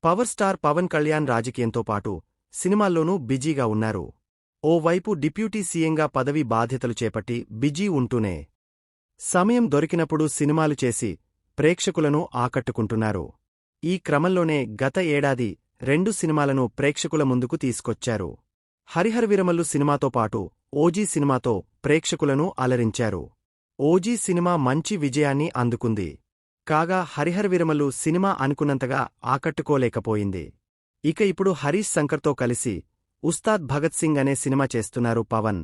Power star Pawan Kalyan రాజకీయంతో పాటు సినిమాల్లోనూ బిజీగా ఉన్నారు. ఓవైపు డిప్యూటీ సీఎంగా పదవి బాధ్యతలు చేపట్టి బిజీ ఉంటూనే సమయం దొరికినప్పుడు సినిమాలు చేసి ప్రేక్షకులను ఆకట్టుకుంటున్నారు. ఈ క్రమంలోనే గత ఏడాది 2 సినిమాలను ప్రేక్షకుల ముందుకు తీసుకొచ్చారు. హరిహర వీరమల్లు సినిమాతో పాటు ఓజీ సినిమాతో ప్రేక్షకులను అలరించారు. ఓజీ సినిమా మంచి విజయాన్ని అందుకుంది. కాగా హరిహర వీరమల్లు సినిమా అనుకున్నంతగా ఆకట్టుకోలేకపోయింది. ఇక ఇప్పుడు హరీష్ శంకర్తో కలిసి ఉస్తాద్ భగత్ సింగ్ అనే సినిమా చేస్తున్నారు పవన్.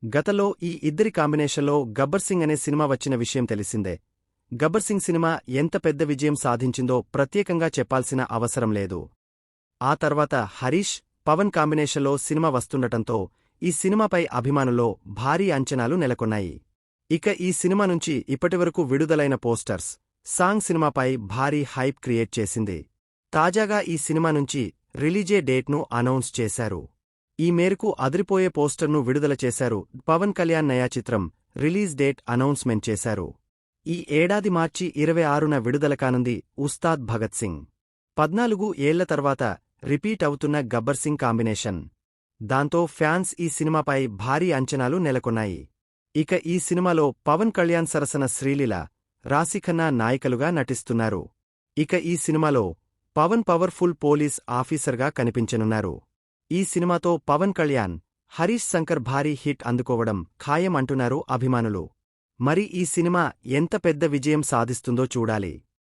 గతంలో ఈ ఇద్దరి కాంబినేషన్లో గబ్బర్ సింగ్ అనే సినిమా వచ్చిన విషయం తెలిసిందే. గబ్బర్ సింగ్ సినిమా ఎంత పెద్ద విజయం సాధించిందో ప్రత్యేకంగా చెప్పాల్సిన అవసరం లేదు. ఆ తర్వాత హరీష్, పవన్ కాంబినేషన్లో సినిమా వస్తుండటంతో ఈ సినిమాపై అభిమానుల్లో భారీ అంచనాలు నెలకొన్నాయి. ఇక ఈ సినిమా నుంచి ఇప్పటివరకు విడుదలైన పోస్టర్స్, సాంగ్ సినిమాపై భారీ హైప్ క్రియేట్ చేసింది. తాజాగా ఈ సినిమా నుంచి రిలీజే డేట్ను అనౌన్స్ చేశారు. ఈ మేరకు అదిరిపోయే పోస్టర్ను విడుదల చేశారు. పవన్ కళ్యాణ్ నయా చిత్రం రిలీజ్ డేట్ అనౌన్స్మెంట్ చేశారు. ఈ ఏడాది మార్చి 26న విడుదల కానుంది ఉస్తాద్ భగత్ సింగ్. 14 ఏళ్ల తర్వాత రిపీట్ అవుతున్న గబ్బర్ సింగ్ కాంబినేషన్. దాంతో ఫ్యాన్స్ ఈ సినిమాపై భారీ అంచనాలు నెలకొన్నాయి. ఇక ఈ సినిమాలో పవన్ కళ్యాణ్ సరసన శ్రీలీల, రాశిఖన్నా నాయికలుగా నటిస్తున్నారు. ఇక ఈ సినిమాలో పవన్ పవర్ఫుల్ పోలీస్ ఆఫీసర్గా కనిపించనున్నారు. ఈ సినిమాతో పవన్ కళ్యాణ్, హరీష్ శంకర్ భారీ హిట్ అందుకోవడం ఖాయం అంటున్నారు అభిమానులు. మరి ఈ సినిమా ఎంత పెద్ద విజయం సాధిస్తుందో చూడాలి.